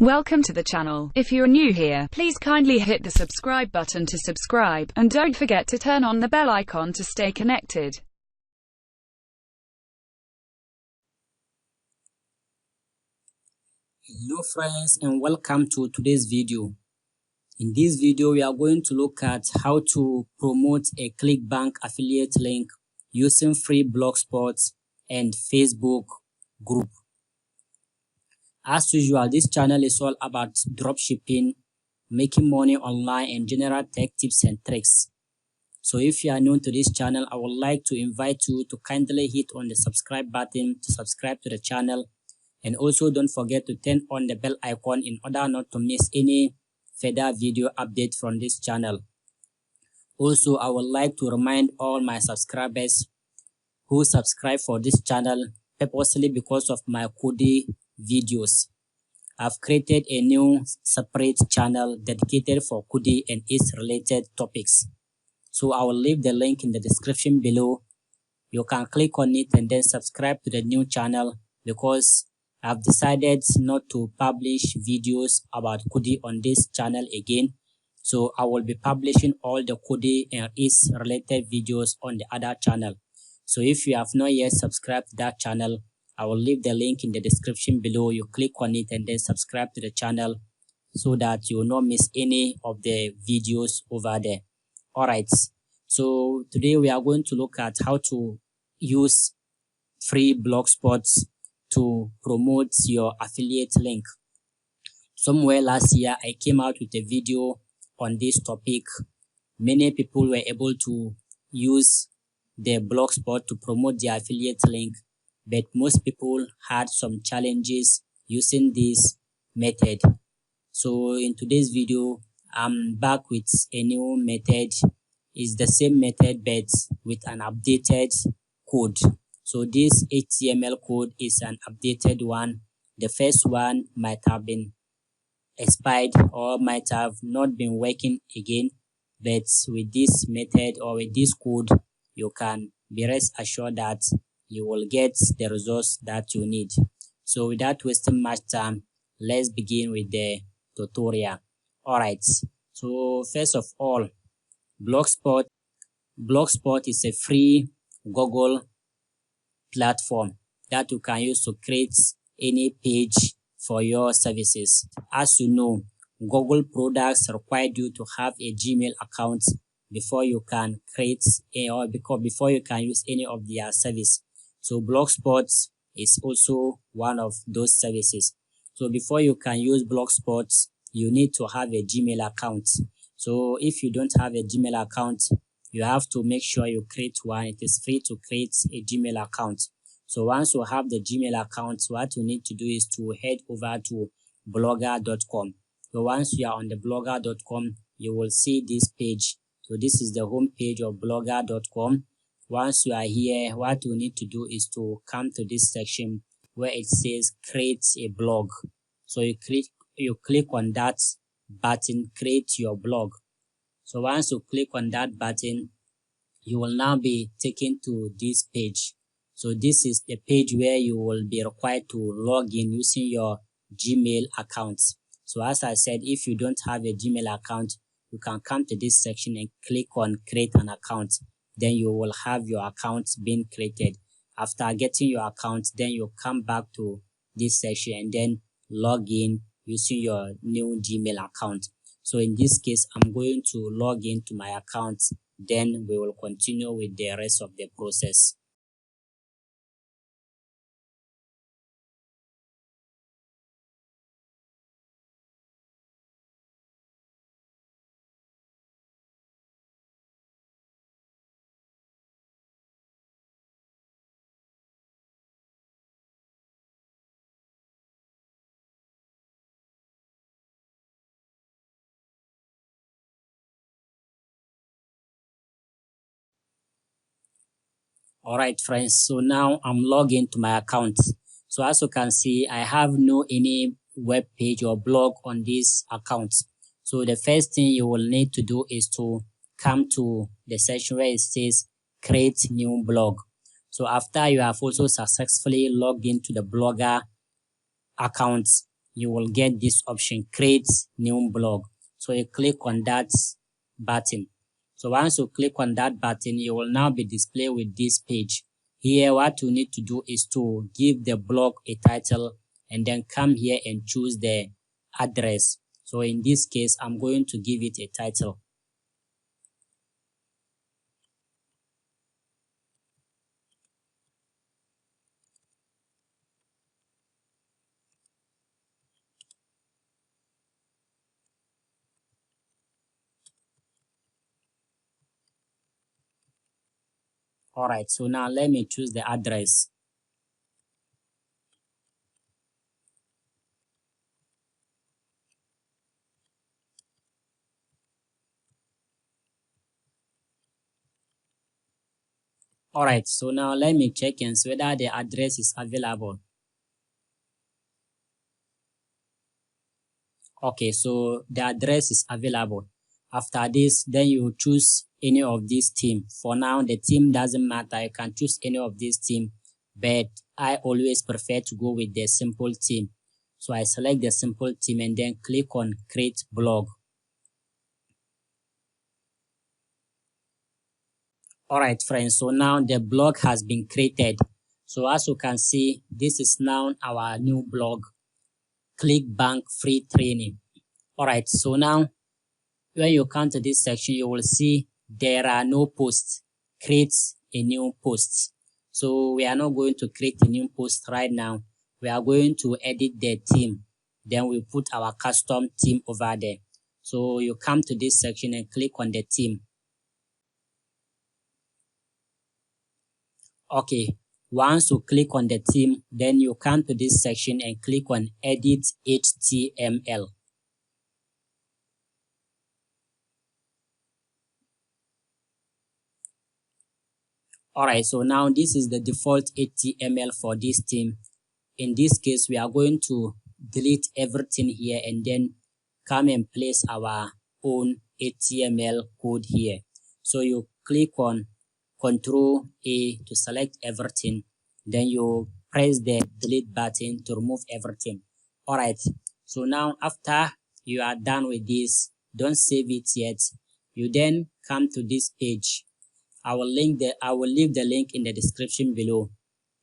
Welcome to the channel. If you're new here, please kindly hit the subscribe button to subscribe, and don't forget to turn on the bell icon to stay connected. Hello friends, and welcome to today's video. In this video, we are going to look at how to promote a Clickbank affiliate link using free Blogspot and Facebook group. As usual, this channel is all about dropshipping, making money online, and general tech tips and tricks. So if you are new to this channel, I would like to invite you to kindly hit on the subscribe button to subscribe to the channel. And also don't forget to turn on the bell icon in order not to miss any further video update from this channel. Also, I would like to remind all my subscribers who subscribe for this channel purposely because of my coding videos. I've created a new separate channel dedicated for coding and its related topics. So I will leave the link in the description below. You can click on it and then subscribe to the new channel, because I've decided not to publish videos about coding on this channel again. So I will be publishing all the coding and its related videos on the other channel. So if you have not yet subscribed to that channel, I will leave the link in the description below. You click on it and then subscribe to the channel so that you will not miss any of the videos over there. Alright, so today we are going to look at how to use free Blogspots to promote your affiliate link. Somewhere last year, I came out with a video on this topic. Many people were able to use the Blogspot to promote their affiliate link, but most people had some challenges using this method. So in today's video, I'm back with a new method. It's the same method but with an updated code. So this HTML code is an updated one. The first one might have been expired or might have not been working again, but with this method or with this code, you can be rest assured that you will get the results that you need. So without wasting much time, let's begin with the tutorial. Alright, so first of all, Blogspot is a free Google platform that you can use to create any page for your services. As you know, Google products require you to have a Gmail account before you can create before you can use any of their service. So Blogspot is also one of those services. So before you can use Blogspot, you need to have a Gmail account. So if you don't have a Gmail account, you have to make sure you create one. It is free to create a Gmail account. So once you have the Gmail account, what you need to do is to head over to blogger.com. So once you are on the blogger.com, you will see this page. So this is the home page of blogger.com. Once you are here, what you need to do is to come to this section where it says create a blog. So you click on that button, create your blog. So once you click on that button, you will now be taken to this page. So this is the page where you will be required to log in using your Gmail account. So as I said, if you don't have a Gmail account, you can come to this section and click on create an account. Then you will have your account being created. After getting your account, then you come back to this section and then log in using your new Gmail account. So in this case, I'm going to log into my account. Then we will continue with the rest of the process. Alright friends, so now I'm logged into my account. So as you can see, I have no any web page or blog on this account. So the first thing you will need to do is to come to the section where it says create new blog. So after you have also successfully logged into the Blogger account, you will get this option, create new blog. So you click on that button. So once you click on that button, you will now be displayed with this page. Here, what you need to do is to give the blog a title and then come here and choose the address. So in this case, I'm going to give it a title. Alright, so now let me choose the address. Alright, so now let me check and see whether the address is available. Okay, so the address is available. After this, then you choose any of these theme. For now, the theme doesn't matter. You can choose any of these theme, but I always prefer to go with the simple theme. So I select the simple theme and then click on create blog. Alright friends, so now the blog has been created. So as you can see, this is now our new blog, Clickbank free training. Alright, so now when you come to this section, you will see there are no posts. Create a new post. So we are not going to create a new post right now. We are going to edit the theme. Then we put our custom theme over there. So you come to this section and click on the theme. Okay, once you click on the theme, then you come to this section and click on edit HTML. Alright, so now this is the default HTML for this theme. In this case, we are going to delete everything here and then come and place our own HTML code here. So you click on Ctrl A to select everything. Then you press the delete button to remove everything. Alright, so now after you are done with this, don't save it yet. You then come to this page. I will leave the link in the description below,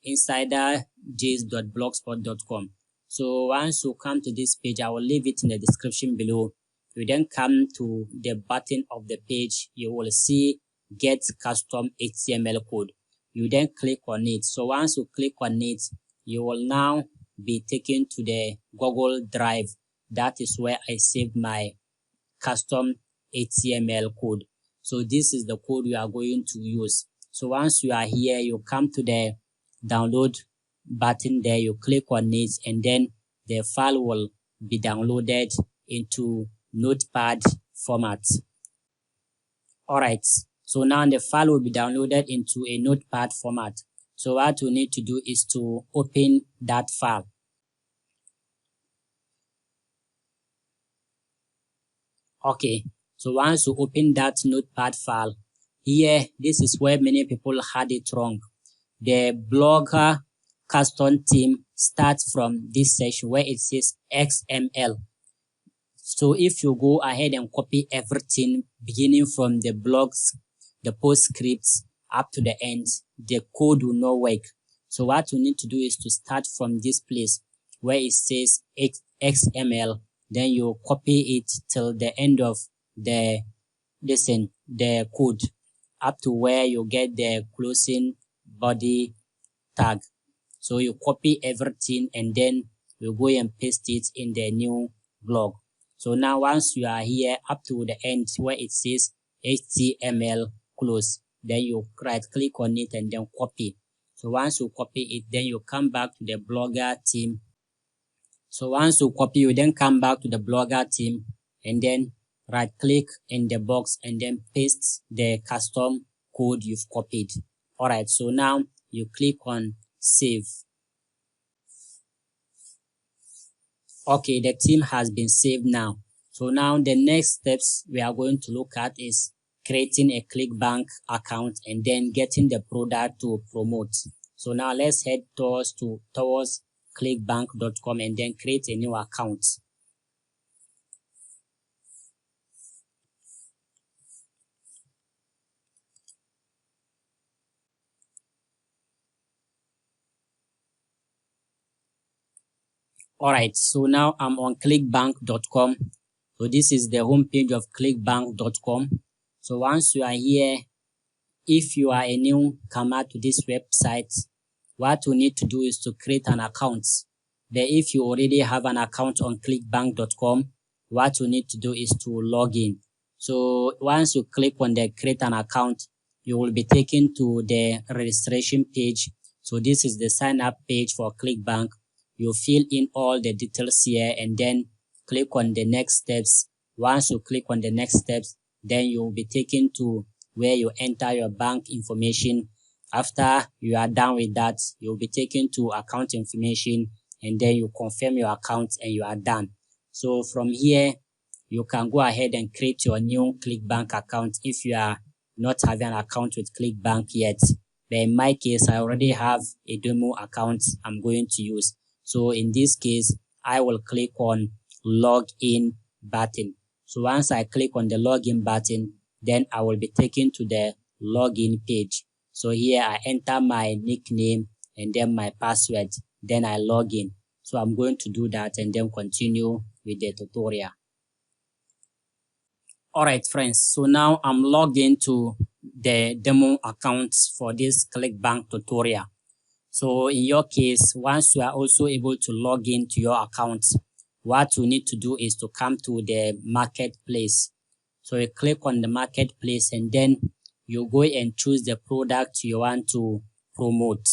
insiderjs.blogspot.com. So once you come to this page, I will leave it in the description below. You then come to the button of the page. You will see get custom HTML code. You then click on it. So once you click on it, you will now be taken to the Google Drive. That is where I saved my custom HTML code. So this is the code we are going to use. So once you are here, you come to the download button there, you click on it, and then the file will be downloaded into Notepad format. Alright, so now the file will be downloaded into a Notepad format. So what you need to do is to open that file. Okay, so once you open that Notepad file, here, this is where many people had it wrong. The Blogger custom theme starts from this section where it says XML. So if you go ahead and copy everything beginning from the blogs, the post scripts up to the end, the code will not work. So what you need to do is to start from this place where it says XML. Then you copy it till the end of the code up to where you get the closing body tag. So you copy everything and then you go and paste it in the new blog. So now once you are here up to the end where it says HTML close, then you right click on it and then copy. So once you copy it, then you come back to the Blogger theme. So once you copy, you then come back to the Blogger theme and then right click in the box and then paste the custom code you've copied. Alright, so now you click on save. Okay, the theme has been saved now. So now the next steps we are going to look at is creating a Clickbank account and then getting the product to promote. So now let's head towards clickbank.com and then create a new account. Alright, so now I'm on clickbank.com. So this is the homepage of clickbank.com. So once you are here, if you are a newcomer to this website, what you need to do is to create an account. But if you already have an account on clickbank.com, what you need to do is to log in. So once you click on the create an account, you will be taken to the registration page. So this is the sign up page for Clickbank. You fill in all the details here and then click on the next steps. Once you click on the next steps, then you will be taken to where you enter your bank information. After you are done with that, you'll be taken to account information and then you confirm your account and you are done. So from here, you can go ahead and create your new Clickbank account if you are not having an account with Clickbank yet. But in my case, I already have a demo account I'm going to use. So in this case, I will click on login button. So once I click on the login button, then I will be taken to the login page. So here I enter my nickname and then my password, then I log in. So I'm going to do that and then continue with the tutorial. Alright friends, so now I'm logged into the demo accounts for this Clickbank tutorial. So in your case, once you are also able to log into your account, what you need to do is to come to the marketplace. So you click on the marketplace and then you go and choose the product you want to promote.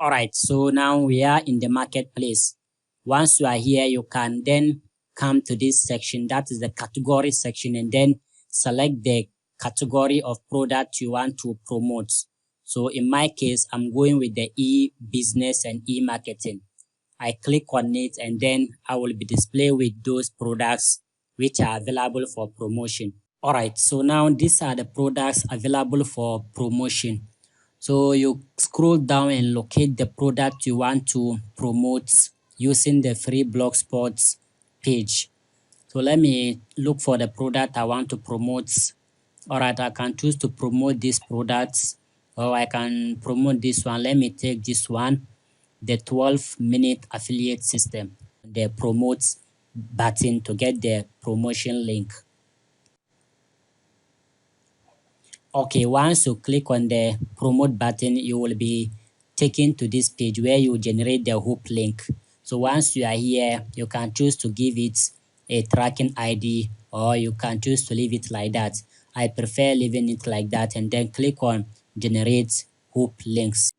Alright, so now we are in the marketplace. Once you are here, you can then come to this section, that is the category section, and then select the category of product you want to promote. So in my case, I'm going with the e-business and e-marketing. I click on it and then I will be displayed with those products which are available for promotion. Alright, so now these are the products available for promotion. So you scroll down and locate the product you want to promote using the free Blogspot page. So let me look for the product I want to promote. Alright, I can choose to promote this product or I can promote this one. Let me take this one, the 12-minute affiliate system, the promote button to get the promotion link. Okay, once you click on the promote button, you will be taken to this page where you generate the hook link. So once you are here, you can choose to give it a tracking ID or you can choose to leave it like that. I prefer leaving it like that and then click on generate hook links.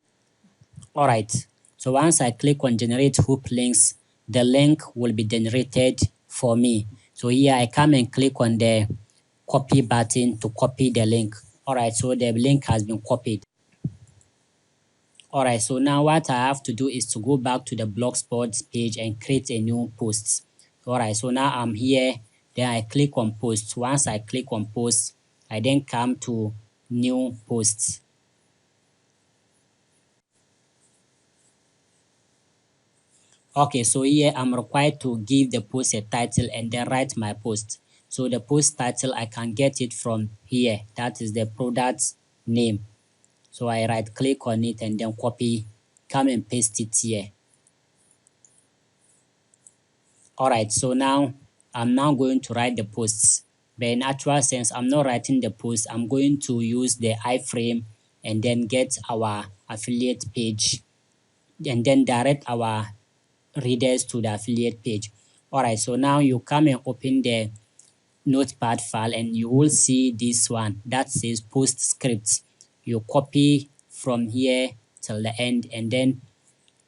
Alright, so once I click on generate hook links, the link will be generated for me. So here I come and click on the copy button to copy the link. Alright, so the link has been copied. Alright, so now what I have to do is to go back to the Blogspot page and create a new post. Alright, so now I'm here, then I click on post. Once I click on post, I then come to new posts. Okay, so here I'm required to give the post a title and then write my post. So the post title, I can get it from here. That is the product name. So I right click on it and then copy, come and paste it here. Alright, so now I'm now going to write the posts. But in actual sense, I'm not writing the post. I'm going to use the iframe and then get our affiliate page and then direct our readers to the affiliate page. Alright, so now you come and open the notepad file and you will see this one that says post scripts. You copy from here till the end and then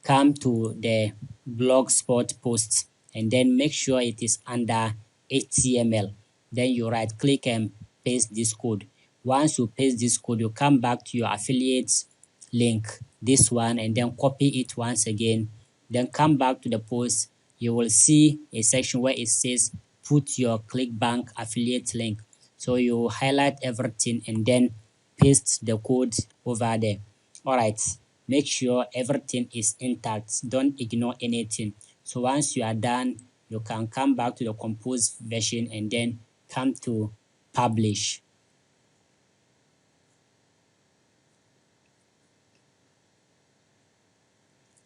come to the Blogspot posts and then make sure it is under HTML. Then you right click and paste this code. Once you paste this code, you come back to your affiliate link, this one, and then copy it once again. Then come back to the post. You will see a section where it says put your Clickbank affiliate link. So you highlight everything and then paste the code over there. Alright, make sure everything is intact. Don't ignore anything. So once you are done, you can come back to the composed version and then come to publish.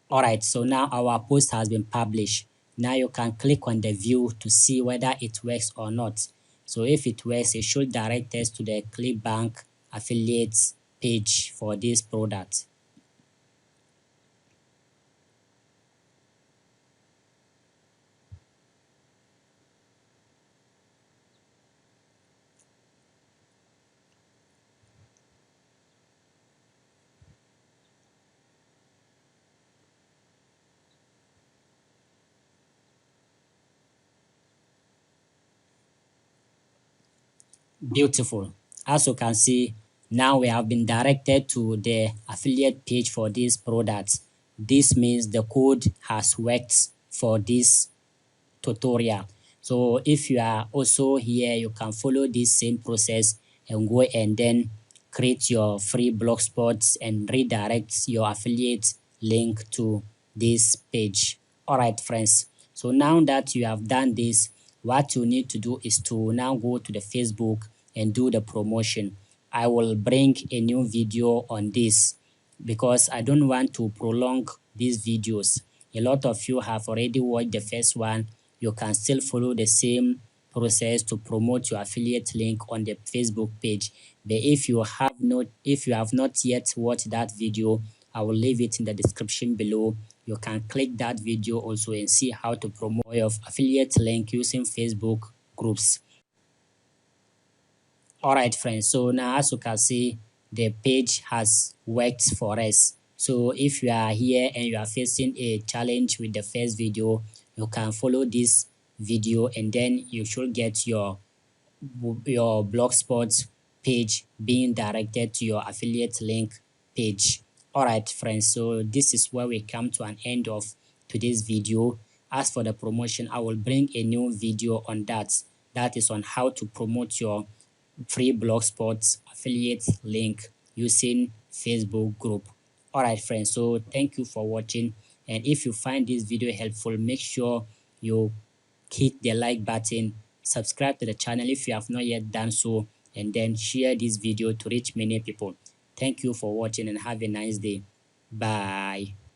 Alright, so now our post has been published. Now you can click on the view to see whether it works or not. So if it works, it should direct us to the Clickbank affiliates page for this product. Beautiful. As you can see, now we have been directed to the affiliate page for this product. This means the code has worked for this tutorial. So if you are also here, you can follow this same process and go and then create your free Blogspot and redirect your affiliate link to this page. Alright friends, so now that you have done this, what you need to do is to now go to the Facebook and do the promotion. I will bring a new video on this because I don't want to prolong these videos. A lot of you have already watched the first one. You can still follow the same process to promote your affiliate link on the Facebook page. But if you have not yet watched that video, I will leave it in the description below. You can click that video also and see how to promote your affiliate link using Facebook groups. Alright friends, so now as you can see, the page has worked for us. So if you are here and you are facing a challenge with the first video, you can follow this video and then you should get your Blogspot page being directed to your affiliate link page. Alright friends, so this is where we come to an end of today's video. As for the promotion, I will bring a new video on that. That is on how to promote your free Blogspot affiliate link using Facebook group. Alright friends, so thank you for watching, and if you find this video helpful, make sure you hit the like button, subscribe to the channel if you have not yet done so, and then share this video to reach many people. Thank you for watching and have a nice day. Bye.